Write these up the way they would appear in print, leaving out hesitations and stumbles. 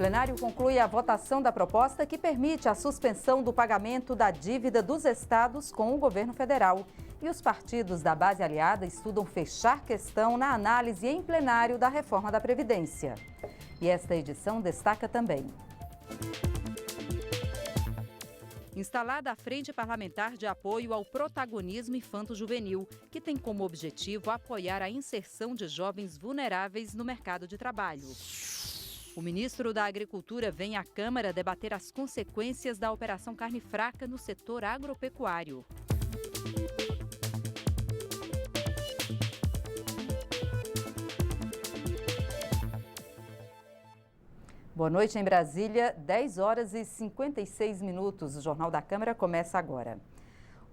plenário conclui a votação da proposta que permite a suspensão do pagamento da dívida dos estados com o governo federal. E os partidos da base aliada estudam fechar questão na análise em plenário da reforma da Previdência. E esta edição destaca também: instalada a Frente Parlamentar de Apoio ao Protagonismo Infanto-Juvenil, que tem como objetivo apoiar a inserção de jovens vulneráveis no mercado de trabalho. O ministro da Agricultura vem à Câmara debater as consequências da Operação Carne Fraca no setor agropecuário. Boa noite em Brasília, 10 horas e 56 minutos. O Jornal da Câmara começa agora.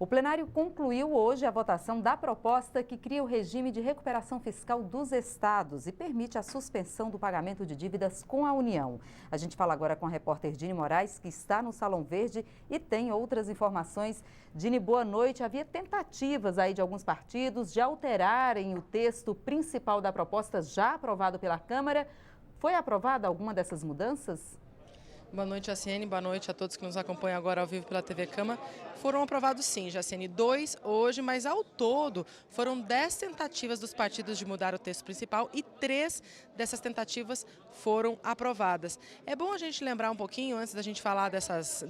O plenário concluiu hoje a votação da proposta que cria o regime de recuperação fiscal dos estados e permite a suspensão do pagamento de dívidas com a União. A gente fala agora com a repórter Dini Moraes, que está no Salão Verde e tem outras informações. Dini, boa noite. Havia tentativas aí de alguns partidos de alterarem o texto principal da proposta já aprovado pela Câmara. Foi aprovada alguma dessas mudanças? Boa noite, Jaciene. Boa noite a todos que nos acompanham agora ao vivo pela TV Câmara. Foram aprovados sim, Jaciene, 2 hoje, mas ao todo foram 10 tentativas dos partidos de mudar o texto principal e 3 dessas tentativas foram aprovadas. É bom a gente lembrar um pouquinho, antes da gente falar dessas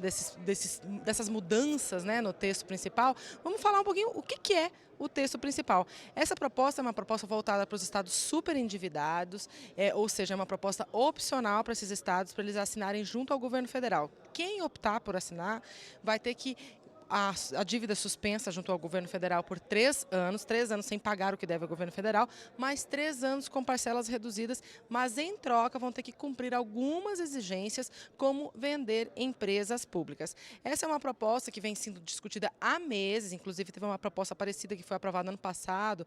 mudanças, né, no texto principal, vamos falar um pouquinho o que é o texto principal. Essa proposta é uma proposta voltada para os estados superendividados, ou seja, é uma proposta opcional para esses estados, para eles assinarem junto ao governo federal. Quem optar por assinar vai ter que a dívida suspensa junto ao governo federal por 3 anos sem pagar o que deve ao governo federal, mais 3 anos com parcelas reduzidas, mas em troca vão ter que cumprir algumas exigências, como vender empresas públicas. Essa é uma proposta que vem sendo discutida há meses, inclusive teve uma proposta parecida que foi aprovada ano passado,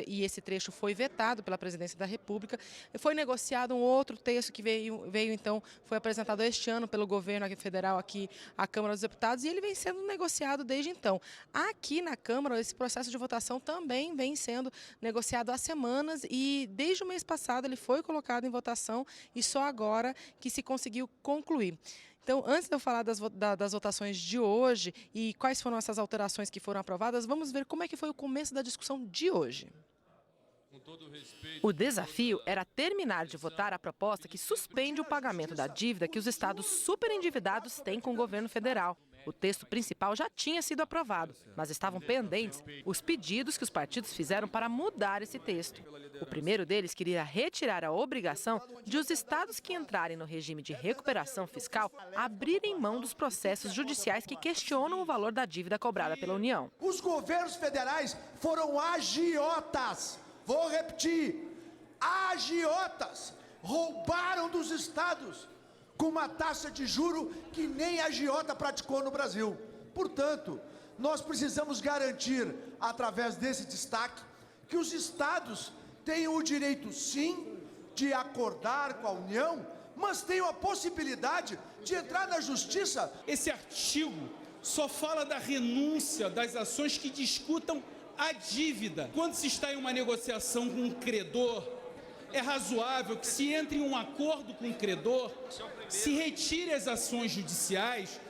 e esse trecho foi vetado pela Presidência da República. Foi negociado um outro texto que veio então, foi apresentado este ano pelo governo federal aqui à Câmara dos Deputados, e ele vem sendo negociado desde então. Aqui na Câmara, esse processo de votação também vem sendo negociado há semanas e desde o mês passado ele foi colocado em votação e só agora que se conseguiu concluir. Então, antes de eu falar das votações de hoje e quais foram essas alterações que foram aprovadas, vamos ver como é que foi o começo da discussão de hoje. O desafio era terminar de votar a proposta que suspende o pagamento da dívida que os estados superendividados têm com o governo federal. O texto principal já tinha sido aprovado, mas estavam pendentes os pedidos que os partidos fizeram para mudar esse texto. O primeiro deles queria retirar a obrigação de os estados que entrarem no regime de recuperação fiscal abrirem mão dos processos judiciais que questionam o valor da dívida cobrada pela União. Os governos federais foram agiotas. Vou repetir, agiotas, roubaram dos estados com uma taxa de juro que nem a agiota praticou no Brasil. Portanto, nós precisamos garantir, através desse destaque, que os estados tenham o direito, sim, de acordar com a União, mas tenham a possibilidade de entrar na justiça. Esse artigo só fala da renúncia das ações que discutam a dívida. Quando se está em uma negociação com um credor, é razoável que se entre em um acordo com o credor, se retire as ações judiciais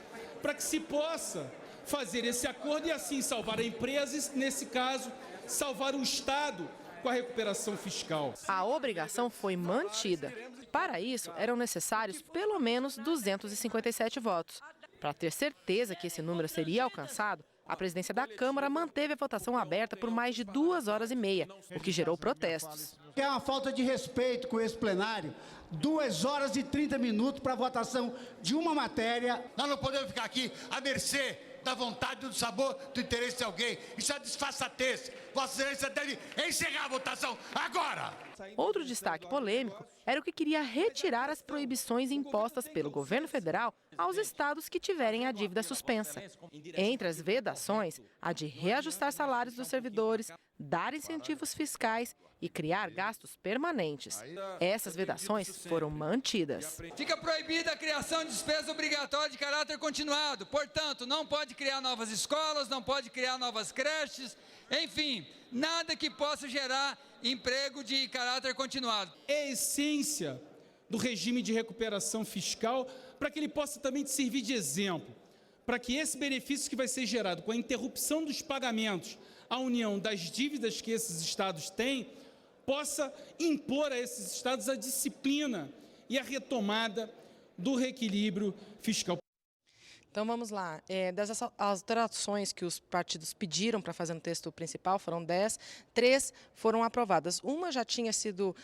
para que se possa fazer esse acordo e assim salvar a empresa e, nesse caso, salvar o Estado com a recuperação fiscal. A obrigação foi mantida. Para isso, eram necessários pelo menos 257 votos. Para ter certeza que esse número seria alcançado, a presidência da Câmara manteve a votação aberta por mais de 2 horas e meia, o que gerou protestos. É uma falta de respeito com esse plenário. 2 horas e 30 minutos para a votação de uma matéria. Nós não podemos ficar aqui à mercê da vontade, do sabor, do interesse de alguém. Isso é disfarçatez. Vossa Excelência deve encerrar a votação agora! Outro destaque polêmico era o que queria retirar as proibições impostas pelo governo federal aos estados que tiverem a dívida suspensa. Entre as vedações, a de reajustar salários dos servidores, dar incentivos fiscais e criar gastos permanentes. Essas vedações foram mantidas. Fica proibida a criação de despesa obrigatória de caráter continuado. Portanto, não pode criar novas escolas, não pode criar novas creches, enfim, nada que possa gerar emprego de caráter continuado. É a essência do regime de recuperação fiscal, para que ele possa também te servir de exemplo, para que esse benefício que vai ser gerado com a interrupção dos pagamentos à União das dívidas que esses estados têm, possa impor a esses estados a disciplina e a retomada do reequilíbrio fiscal. Então vamos lá, das alterações que os partidos pediram para fazer no texto principal, foram 10, 3 foram aprovadas. Uma já tinha sido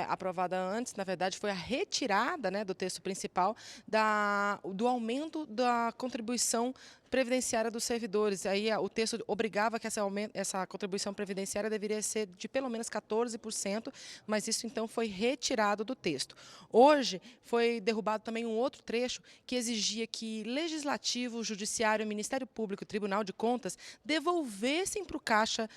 aprovada antes, na verdade foi a retirada, né, do texto principal do aumento da contribuição previdenciária dos servidores. Aí o texto obrigava que essa contribuição previdenciária deveria ser de pelo menos 14%, mas isso então foi retirado do texto. Hoje foi derrubado também um outro trecho que exigia que Legislativo, Judiciário, Ministério Público e Tribunal de Contas devolvessem para o caixa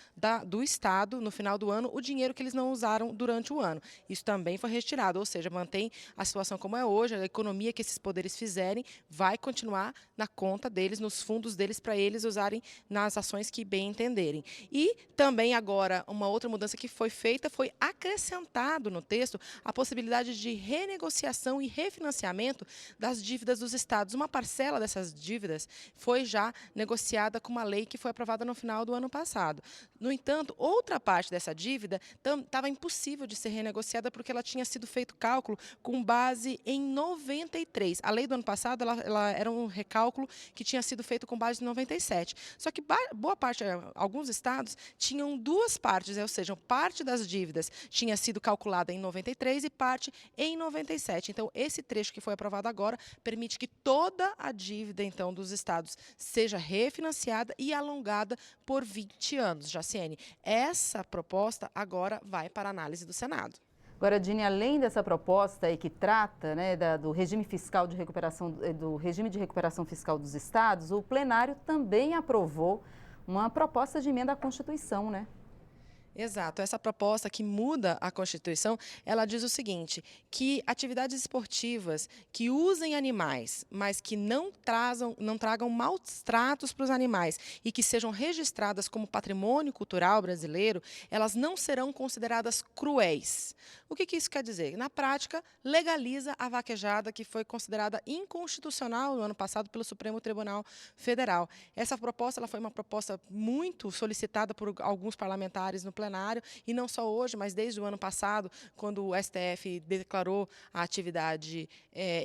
do Estado, no final do ano, o dinheiro que eles não usaram durante o ano. Isso também foi retirado, ou seja, mantém a situação como é hoje, a economia que esses poderes fizerem vai continuar na conta deles, nos fundos deles, para eles usarem nas ações que bem entenderem. E também agora, uma outra mudança que foi feita, foi acrescentado no texto a possibilidade de renegociação e refinanciamento das dívidas dos estados. Uma parcela dessas dívidas foi já negociada com uma lei que foi aprovada no final do ano passado. No entanto, outra parte dessa dívida estava impossível de ser renegociada porque ela tinha sido feito cálculo com base em 93. A lei do ano passado ela era um recálculo que tinha sido feito com base em 97. Só que boa parte, alguns estados, tinham duas partes, ou seja, parte das dívidas tinha sido calculada em 93 e parte em 97. Então, esse trecho que foi aprovado agora permite que toda a dívida, então, dos estados seja refinanciada e alongada por 20 anos. Jaciene, essa proposta agora vai para análise do Senado. Agora, Dini, além dessa proposta aí que trata, né, do regime fiscal de recuperação, do regime de recuperação fiscal dos estados, o plenário também aprovou uma proposta de emenda à Constituição, né? Exato. Essa proposta que muda a Constituição, ela diz o seguinte, que atividades esportivas que usem animais, mas que não tragam maus tratos para os animais e que sejam registradas como patrimônio cultural brasileiro, elas não serão consideradas cruéis. O que isso quer dizer? Na prática, legaliza a vaquejada que foi considerada inconstitucional no ano passado pelo Supremo Tribunal Federal. Essa proposta ela foi uma proposta muito solicitada por alguns parlamentares no plenário, e não só hoje, mas desde o ano passado, quando o STF declarou a atividade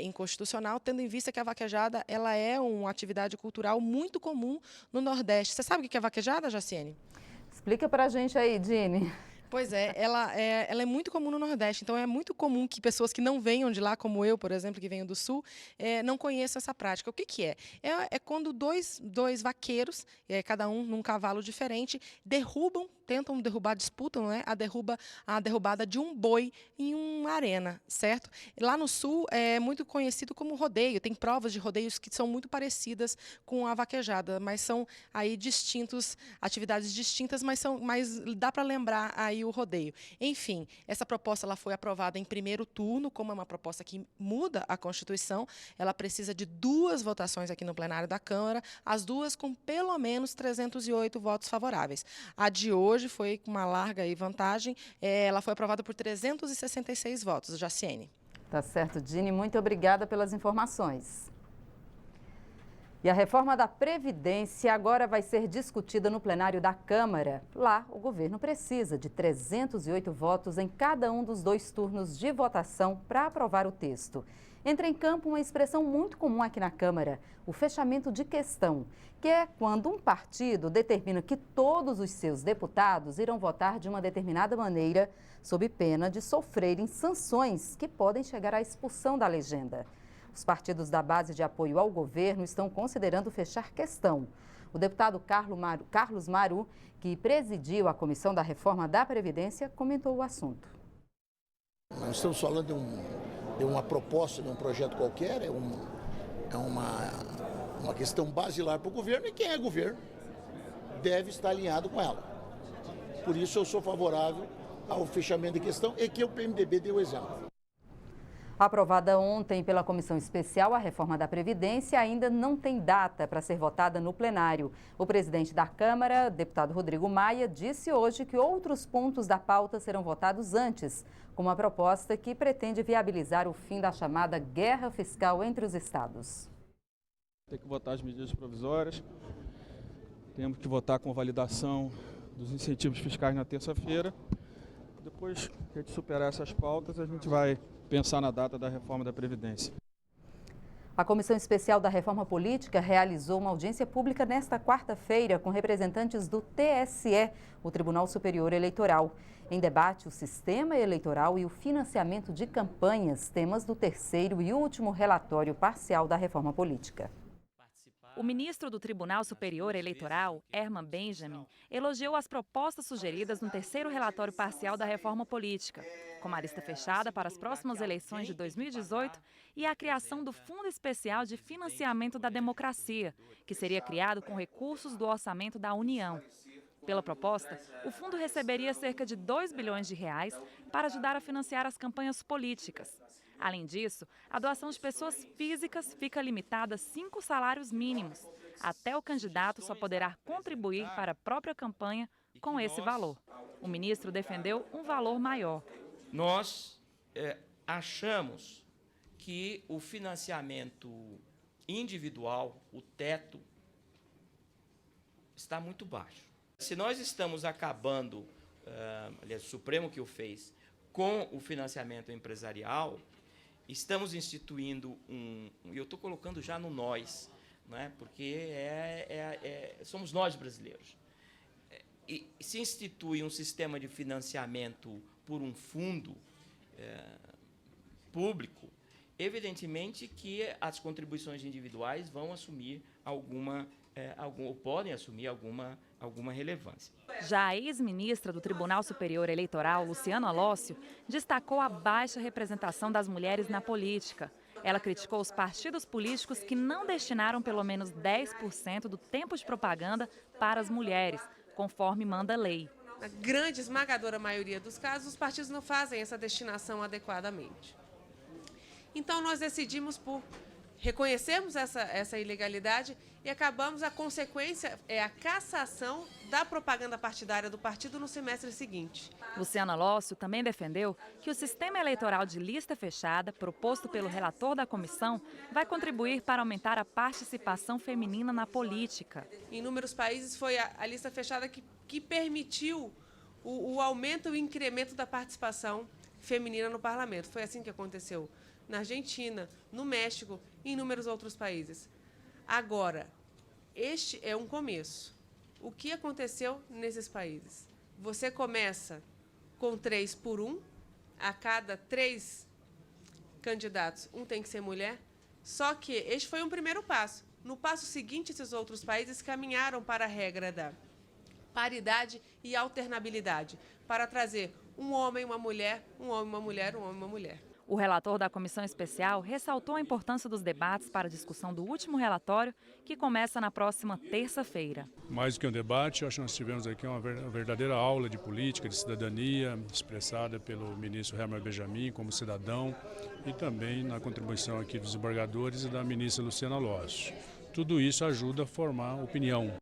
inconstitucional, tendo em vista que a vaquejada ela é uma atividade cultural muito comum no Nordeste. Você sabe o que é vaquejada, Jaciene? Explica pra gente aí, Dini. Pois é, ela é muito comum no Nordeste, então é muito comum que pessoas que não venham de lá, como eu, por exemplo, que venho do Sul, não conheçam essa prática. O que é? É quando dois vaqueiros, cada um num cavalo diferente, tentam derrubar, disputam, né, a derrubada de um boi em uma arena, certo? Lá no Sul é muito conhecido como rodeio, tem provas de rodeios que são muito parecidas com a vaquejada, mas são aí atividades distintas, mas dá para lembrar aí o rodeio. Enfim, essa proposta ela foi aprovada em primeiro turno, como é uma proposta que muda a Constituição, ela precisa de 2 votações aqui no plenário da Câmara, as duas com pelo menos 308 votos favoráveis. A de hoje foi com uma larga vantagem, ela foi aprovada por 366 votos. Jaciene. Tá certo, Dini, muito obrigada pelas informações. E a reforma da Previdência agora vai ser discutida no plenário da Câmara. Lá, o governo precisa de 308 votos em cada um dos 2 turnos de votação para aprovar o texto. Entra em campo uma expressão muito comum aqui na Câmara, o fechamento de questão, que é quando um partido determina que todos os seus deputados irão votar de uma determinada maneira, sob pena de sofrerem sanções que podem chegar à expulsão da legenda. Os partidos da base de apoio ao governo estão considerando fechar questão. O deputado Carlos Maru, que presidiu a Comissão da Reforma da Previdência, comentou o assunto. Nós estamos falando de uma proposta, de um projeto qualquer, é uma questão basilar para o governo, e quem é governo deve estar alinhado com ela. Por isso eu sou favorável ao fechamento de questão e que o PMDB deu exemplo. Aprovada ontem pela Comissão Especial, a reforma da Previdência ainda não tem data para ser votada no plenário. O presidente da Câmara, deputado Rodrigo Maia, disse hoje que outros pontos da pauta serão votados antes, como a proposta que pretende viabilizar o fim da chamada guerra fiscal entre os estados. Tem que votar as medidas provisórias, temos que votar com validação dos incentivos fiscais na terça-feira. Depois que a gente superar essas pautas, a gente vai pensar na data da reforma da Previdência. A Comissão Especial da Reforma Política realizou uma audiência pública nesta quarta-feira com representantes do TSE, o Tribunal Superior Eleitoral. Em debate, o sistema eleitoral e o financiamento de campanhas, temas do terceiro e último relatório parcial da reforma política. O ministro do Tribunal Superior Eleitoral, Herman Benjamin, elogiou as propostas sugeridas no terceiro relatório parcial da reforma política, como a lista fechada para as próximas eleições de 2018 e a criação do Fundo Especial de Financiamento da Democracia, que seria criado com recursos do orçamento da União. Pela proposta, o fundo receberia cerca de 2 bilhões de reais para ajudar a financiar as campanhas políticas. Além disso, a doação de pessoas físicas fica limitada a 5 salários mínimos. Até o candidato só poderá contribuir para a própria campanha com esse valor. O ministro defendeu um valor maior. Nós achamos que o financiamento individual, o teto, está muito baixo. Se nós estamos acabando, aliás, o Supremo que o fez, com o financiamento empresarial, estamos instituindo e eu estou colocando já no nós, né, porque somos nós brasileiros. E se institui um sistema de financiamento por um fundo público, evidentemente que as contribuições individuais vão assumir ou podem assumir alguma relevância. Já a ex-ministra do Tribunal Superior Eleitoral, Luciana Lócio, destacou a baixa representação das mulheres na política. Ela criticou os partidos políticos que não destinaram pelo menos 10% do tempo de propaganda para as mulheres, conforme manda a lei. Na grande, esmagadora maioria dos casos, os partidos não fazem essa destinação adequadamente. Então, nós decidimos por reconhecermos essa ilegalidade e acabamos, a consequência é a cassação da propaganda partidária do partido no semestre seguinte. Luciana Lócio também defendeu que o sistema eleitoral de lista fechada, proposto pelo relator da comissão, vai contribuir para aumentar a participação feminina na política. Em inúmeros países foi a lista fechada que permitiu o aumento e o incremento da participação feminina no parlamento. Foi assim que aconteceu na Argentina, no México e em inúmeros outros países. Agora, este é um começo. O que aconteceu nesses países? Você começa com 3 por 1, a cada 3 candidatos, um tem que ser mulher, só que este foi um primeiro passo. No passo seguinte, esses outros países caminharam para a regra da paridade e alternabilidade, para trazer um homem, uma mulher, um homem, uma mulher, um homem, uma mulher. O relator da Comissão Especial ressaltou a importância dos debates para a discussão do último relatório, que começa na próxima terça-feira. Mais do que um debate, acho que nós tivemos aqui uma verdadeira aula de política, de cidadania, expressada pelo ministro Herman Benjamin como cidadão e também na contribuição aqui dos desembargadores e da ministra Luciana Lócio. Tudo isso ajuda a formar opinião.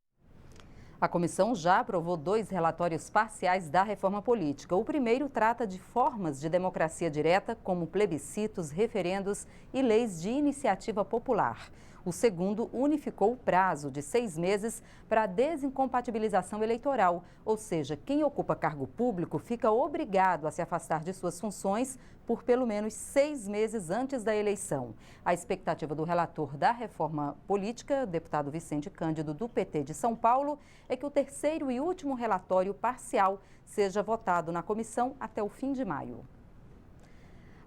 A comissão já aprovou 2 relatórios parciais da reforma política. O primeiro trata de formas de democracia direta, como plebiscitos, referendos e leis de iniciativa popular. O segundo unificou o prazo de 6 meses para a desincompatibilização eleitoral, ou seja, quem ocupa cargo público fica obrigado a se afastar de suas funções por pelo menos 6 meses antes da eleição. A expectativa do relator da reforma política, deputado Vicente Cândido, do PT de São Paulo, é que o terceiro e último relatório parcial seja votado na comissão até o fim de maio.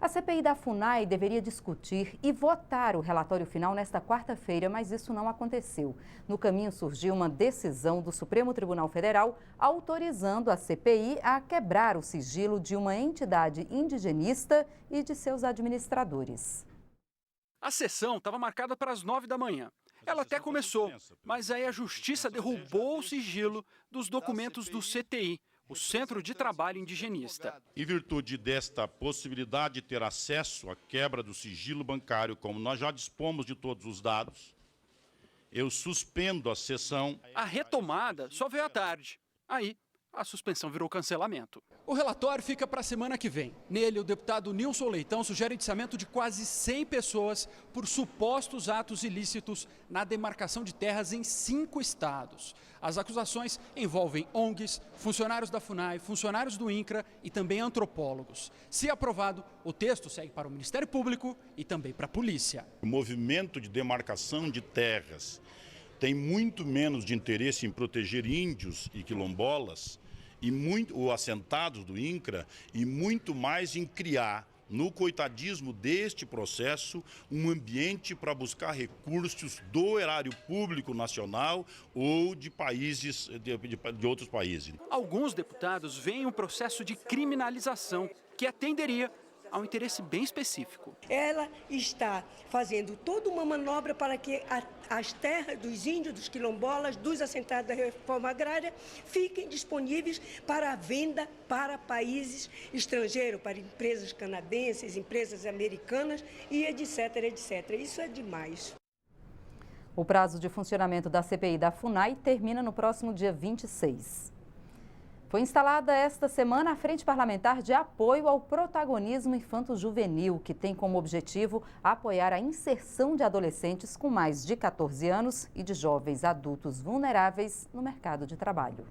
A CPI da FUNAI deveria discutir e votar o relatório final nesta quarta-feira, mas isso não aconteceu. No caminho surgiu uma decisão do Supremo Tribunal Federal autorizando a CPI a quebrar o sigilo de uma entidade indigenista e de seus administradores. A sessão estava marcada para as 9 da manhã. Ela até começou, mas aí a Justiça derrubou o sigilo dos documentos do CTI, o Centro de Trabalho Indigenista. Em virtude desta possibilidade de ter acesso à quebra do sigilo bancário, como nós já dispomos de todos os dados, eu suspendo a sessão. A retomada só veio à tarde. Aí, a suspensão virou cancelamento. O relatório fica para a semana que vem. Nele, o deputado Nilson Leitão sugere indiciamento de quase 100 pessoas por supostos atos ilícitos na demarcação de terras em 5 estados. As acusações envolvem ONGs, funcionários da FUNAI, funcionários do INCRA e também antropólogos. Se aprovado, o texto segue para o Ministério Público e também para a polícia. O movimento de demarcação de terras tem muito menos de interesse em proteger índios e quilombolas e muito assentados do INCRA e muito mais em criar, no coitadismo deste processo, um ambiente para buscar recursos do erário público nacional ou de países, de outros países. Alguns deputados veem um processo de criminalização que atenderia a um interesse bem específico. Ela está fazendo toda uma manobra para que as terras dos índios, dos quilombolas, dos assentados da reforma agrária fiquem disponíveis para a venda para países estrangeiros, para empresas canadenses, empresas americanas e etc, etc. Isso é demais. O prazo de funcionamento da CPI da FUNAI termina no próximo dia 26. Foi instalada esta semana a Frente Parlamentar de Apoio ao Protagonismo Infanto-Juvenil, que tem como objetivo apoiar a inserção de adolescentes com mais de 14 anos e de jovens adultos vulneráveis no mercado de trabalho.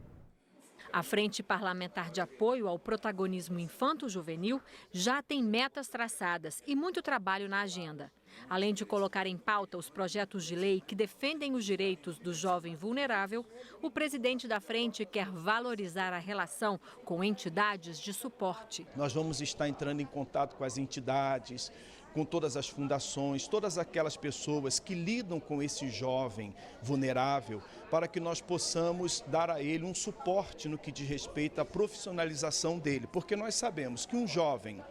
A Frente Parlamentar de Apoio ao Protagonismo Infanto-Juvenil já tem metas traçadas e muito trabalho na agenda. Além de colocar em pauta os projetos de lei que defendem os direitos do jovem vulnerável, o presidente da frente quer valorizar a relação com entidades de suporte. Nós vamos estar entrando em contato com as entidades, com todas as fundações, todas aquelas pessoas que lidam com esse jovem vulnerável, para que nós possamos dar a ele um suporte no que diz respeito à profissionalização dele. Porque nós sabemos que um jovem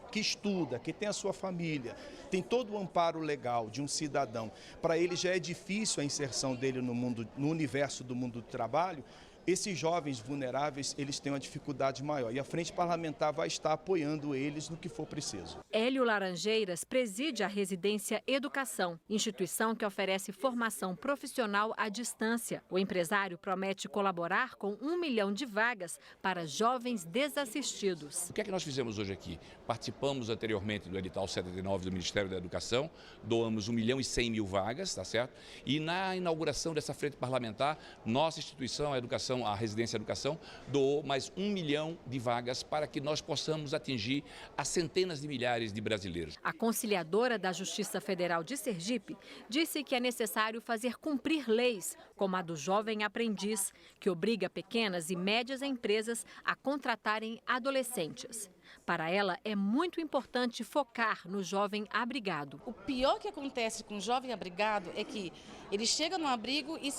que estuda, que tem a sua família, tem todo o amparo legal de um cidadão, para ele já é difícil a inserção dele no universo do mundo do trabalho. Esses jovens vulneráveis, eles têm uma dificuldade maior e a Frente Parlamentar vai estar apoiando eles no que for preciso. Hélio Laranjeiras preside a Residência Educação, instituição que oferece formação profissional à distância. O empresário promete colaborar com 1 milhão de vagas para jovens desassistidos. O que é que nós fizemos hoje aqui? Participamos anteriormente do edital 79 do Ministério da Educação, doamos 1.100.000 vagas, tá certo? E na inauguração dessa Frente Parlamentar, nossa instituição, a Residência Educação, doou mais 1 milhão de vagas para que nós possamos atingir as centenas de milhares de brasileiros. A conciliadora da Justiça Federal de Sergipe disse que é necessário fazer cumprir leis, como a do jovem aprendiz, que obriga pequenas e médias empresas a contratarem adolescentes. Para ela, é muito importante focar no jovem abrigado. O pior que acontece com o jovem abrigado é que ele chega no abrigo e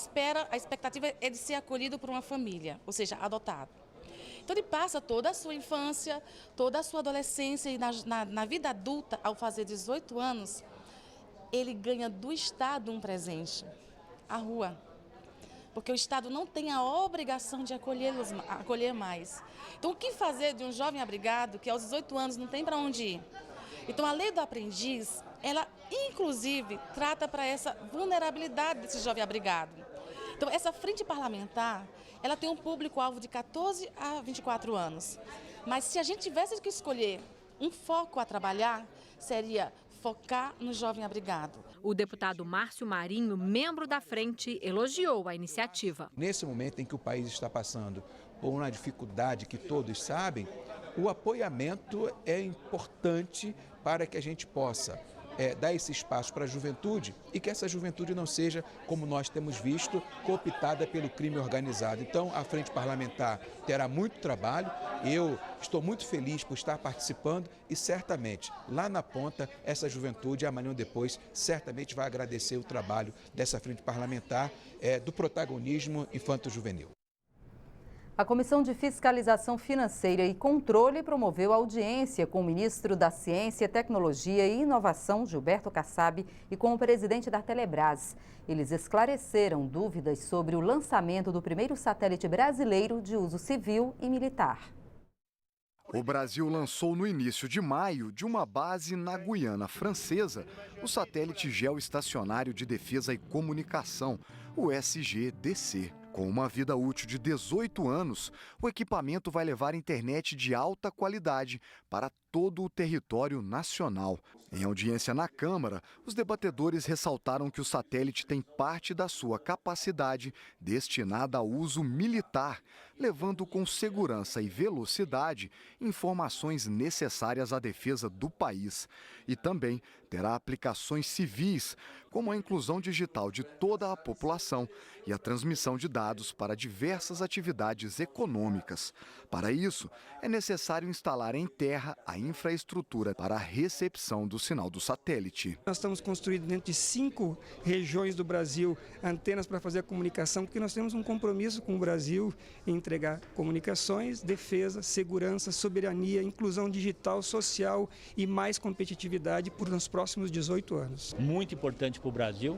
a expectativa é de ser acolhido por uma família, ou seja, adotado. Então ele passa toda a sua infância, toda a sua adolescência e na vida adulta, ao fazer 18 anos, ele ganha do Estado um presente, a rua. Porque o Estado não tem a obrigação de acolher mais. Então, o que fazer de um jovem abrigado que aos 18 anos não tem para onde ir? Então, a lei do aprendiz, ela inclusive trata para essa vulnerabilidade desse jovem abrigado. Então, essa frente parlamentar, ela tem um público-alvo de 14 a 24 anos. Mas se a gente tivesse que escolher um foco a trabalhar, seria focar no jovem abrigado. O deputado Márcio Marinho, membro da frente, elogiou a iniciativa. Nesse momento em que o país está passando por uma dificuldade que todos sabem, o apoiamento é importante para que a gente possa dar esse espaço para a juventude e que essa juventude não seja, como nós temos visto, cooptada pelo crime organizado. Então, a Frente Parlamentar terá muito trabalho. Eu estou muito feliz por estar participando e certamente, lá na ponta, essa juventude, amanhã ou depois, certamente vai agradecer o trabalho dessa Frente Parlamentar do protagonismo infanto-juvenil. A Comissão de Fiscalização Financeira e Controle promoveu audiência com o ministro da Ciência, Tecnologia e Inovação, Gilberto Kassab, e com o presidente da Telebrás. Eles esclareceram dúvidas sobre o lançamento do primeiro satélite brasileiro de uso civil e militar. O Brasil lançou no início de maio, de uma base na Guiana Francesa, o satélite geoestacionário de defesa e comunicação, o SGDC. Com uma vida útil de 18 anos, o equipamento vai levar internet de alta qualidade para todo o território nacional. Em audiência na Câmara, os debatedores ressaltaram que o satélite tem parte da sua capacidade destinada a uso militar, levando com segurança e velocidade informações necessárias à defesa do país. E também terá aplicações civis, como a inclusão digital de toda a população e a transmissão de dados para diversas atividades econômicas. Para isso, é necessário instalar em terra a infraestrutura para a recepção do sinal do satélite. Nós estamos construindo dentro de 5 regiões do Brasil antenas para fazer a comunicação, porque nós temos um compromisso com o Brasil em entregar comunicações, defesa, segurança, soberania, inclusão digital, social e mais competitividade por nos próximos 18 anos. Muito importante para o Brasil,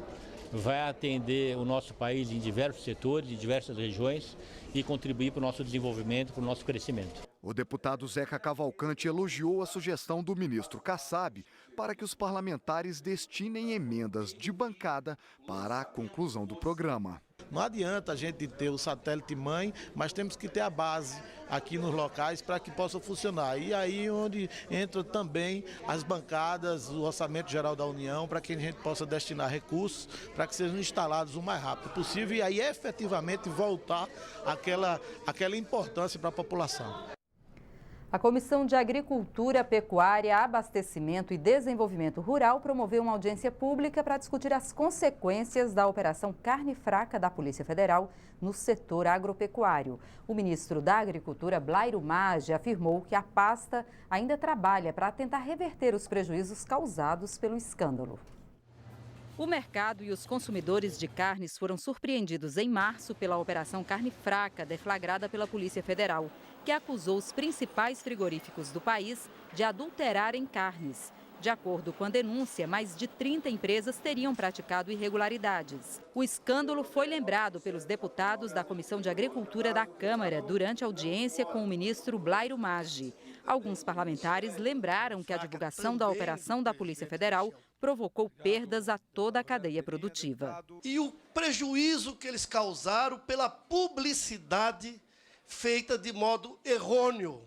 vai atender o nosso país em diversos setores, em diversas regiões e contribuir para o nosso desenvolvimento, para o nosso crescimento. O deputado Zeca Cavalcante elogiou a sugestão do ministro Kassab para que os parlamentares destinem emendas de bancada para a conclusão do programa. Não adianta a gente ter o satélite mãe, mas temos que ter a base aqui nos locais para que possa funcionar. E aí onde entra também as bancadas, o Orçamento Geral da União, para que a gente possa destinar recursos para que sejam instalados o mais rápido possível e aí efetivamente voltar aquela importância para a população. A Comissão de Agricultura, Pecuária, Abastecimento e Desenvolvimento Rural promoveu uma audiência pública para discutir as consequências da Operação Carne Fraca da Polícia Federal no setor agropecuário. O ministro da Agricultura, Blairo Maggi, afirmou que a pasta ainda trabalha para tentar reverter os prejuízos causados pelo escândalo. O mercado e os consumidores de carnes foram surpreendidos em março pela Operação Carne Fraca, deflagrada pela Polícia Federal, que acusou os principais frigoríficos do país de adulterarem carnes. De acordo com a denúncia, mais de 30 empresas teriam praticado irregularidades. O escândalo foi lembrado pelos deputados da Comissão de Agricultura da Câmara durante a audiência com o ministro Blairo Maggi. Alguns parlamentares lembraram que a divulgação da operação da Polícia Federal provocou perdas a toda a cadeia produtiva. E o prejuízo que eles causaram pela publicidade feita de modo errôneo.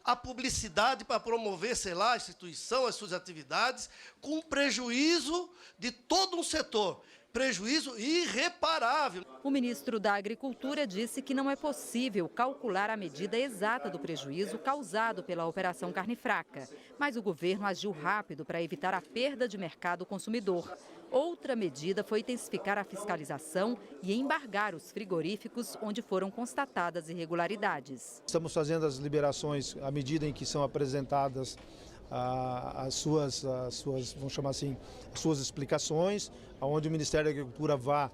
A publicidade para promover, sei lá, a instituição, as suas atividades, com prejuízo de todo um setor, prejuízo irreparável. O ministro da Agricultura disse que não é possível calcular a medida exata do prejuízo causado pela Operação Carne Fraca, mas o governo agiu rápido para evitar a perda de mercado consumidor. Outra medida foi intensificar a fiscalização e embargar os frigoríficos onde foram constatadas irregularidades. Estamos fazendo as liberações à medida em que são apresentadas as suas, vamos chamar assim, as suas explicações, onde o Ministério da Agricultura vá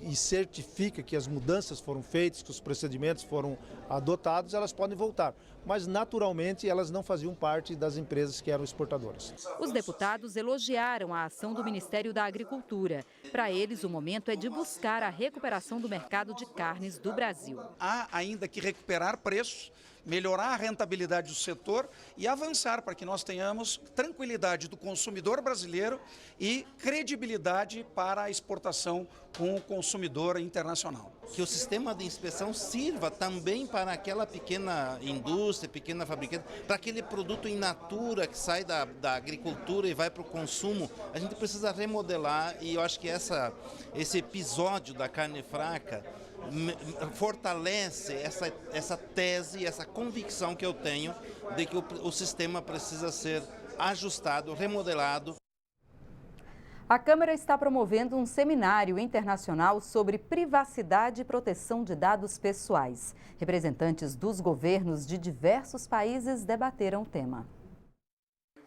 e certifica que as mudanças foram feitas, que os procedimentos foram adotados, elas podem voltar. Mas, naturalmente, elas não faziam parte das empresas que eram exportadoras. Os deputados elogiaram a ação do Ministério da Agricultura. Para eles, o momento é de buscar a recuperação do mercado de carnes do Brasil. Há ainda que recuperar preços, melhorar a rentabilidade do setor e avançar para que nós tenhamos tranquilidade do consumidor brasileiro e credibilidade para a exportação com o consumidor internacional. Que o sistema de inspeção sirva também para aquela pequena indústria, pequena fabricante, para aquele produto in natura que sai da agricultura e vai para o consumo. A gente precisa remodelar e eu acho que esse episódio da carne fraca fortalece essa tese, essa convicção que eu tenho de que o sistema precisa ser ajustado, remodelado. A Câmara está promovendo um seminário internacional sobre privacidade e proteção de dados pessoais. Representantes dos governos de diversos países debateram o tema.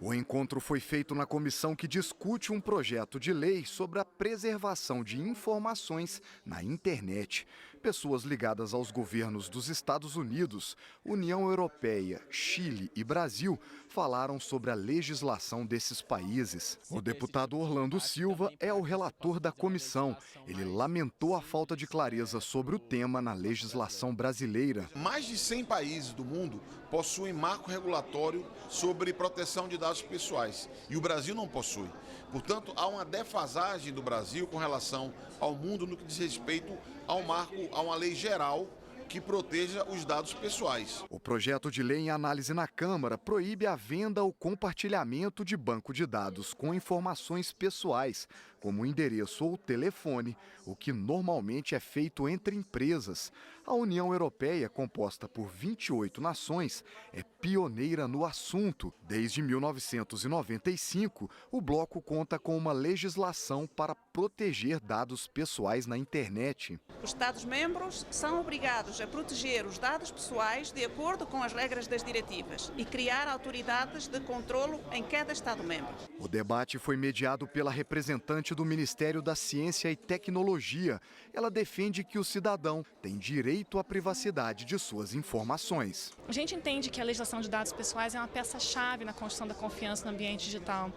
O encontro foi feito na comissão que discute um projeto de lei sobre a preservação de informações na internet. Pessoas ligadas aos governos dos Estados Unidos, União Europeia, Chile e Brasil falaram sobre a legislação desses países. O deputado Orlando Silva é o relator da comissão. Ele lamentou a falta de clareza sobre o tema na legislação brasileira. Mais de 100 países do mundo possuem marco regulatório sobre proteção de dados pessoais e o Brasil não possui. Portanto, há uma defasagem do Brasil com relação ao mundo no que diz respeito ao marco, a uma lei geral que proteja os dados pessoais. O projeto de lei em análise na Câmara proíbe a venda ou compartilhamento de banco de dados com informações pessoais, como endereço ou telefone, o que normalmente é feito entre empresas. A União Europeia, composta por 28 nações, é pioneira no assunto. Desde 1995, o bloco conta com uma legislação para proteger dados pessoais na internet. Os Estados-membros são obrigados a proteger os dados pessoais de acordo com as regras das diretivas e criar autoridades de controlo em cada Estado-membro. O debate foi mediado pela representante do Ministério da Ciência e Tecnologia. Ela defende que o cidadão tem direito à privacidade de suas informações. A gente entende que a legislação de dados pessoais é uma peça-chave na construção da confiança no ambiente digital.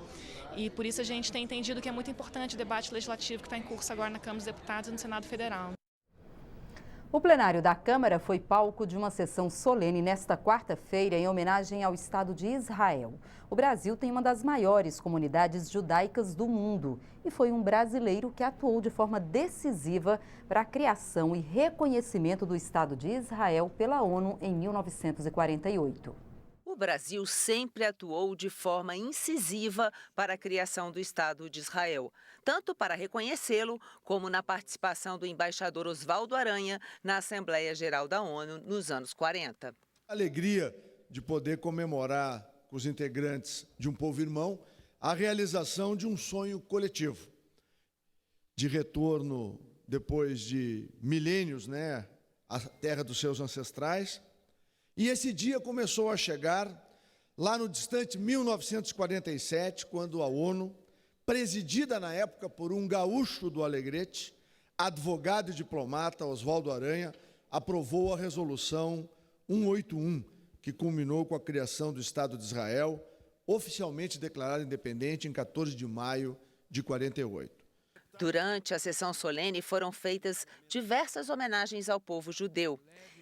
E por isso a gente tem entendido que é muito importante o debate legislativo que está em curso agora na Câmara dos Deputados e no Senado Federal. O plenário da Câmara foi palco de uma sessão solene nesta quarta-feira em homenagem ao Estado de Israel. O Brasil tem uma das maiores comunidades judaicas do mundo e foi um brasileiro que atuou de forma decisiva para a criação e reconhecimento do Estado de Israel pela ONU em 1948. O Brasil sempre atuou de forma incisiva para a criação do Estado de Israel, tanto para reconhecê-lo, como na participação do embaixador Oswaldo Aranha na Assembleia Geral da ONU nos anos 40. Alegria de poder comemorar com os integrantes de um povo irmão a realização de um sonho coletivo, de retorno depois de milênios, à terra dos seus ancestrais. E esse dia começou a chegar lá no distante 1947, quando a ONU, presidida na época por um gaúcho do Alegrete, advogado e diplomata Oswaldo Aranha, aprovou a resolução 181, que culminou com a criação do Estado de Israel, oficialmente declarado independente em 14 de maio de 48. Durante a sessão solene foram feitas diversas homenagens ao povo judeu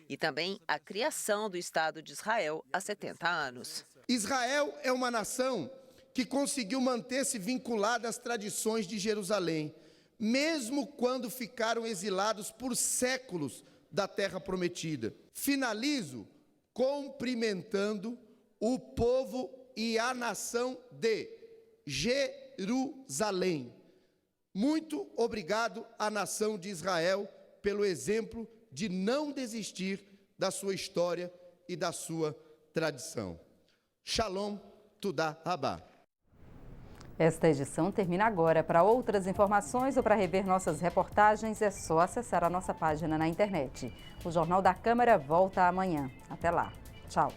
e também à criação do Estado de Israel há 70 anos. Israel é uma nação que conseguiu manter-se vinculada às tradições de Jerusalém, mesmo quando ficaram exilados por séculos da Terra Prometida. Finalizo cumprimentando o povo e a nação de Jerusalém. Muito obrigado à nação de Israel pelo exemplo de não desistir da sua história e da sua tradição. Shalom, Tudá Rabá. Esta edição termina agora. Para outras informações ou para rever nossas reportagens, é só acessar a nossa página na internet. O Jornal da Câmara volta amanhã. Até lá. Tchau.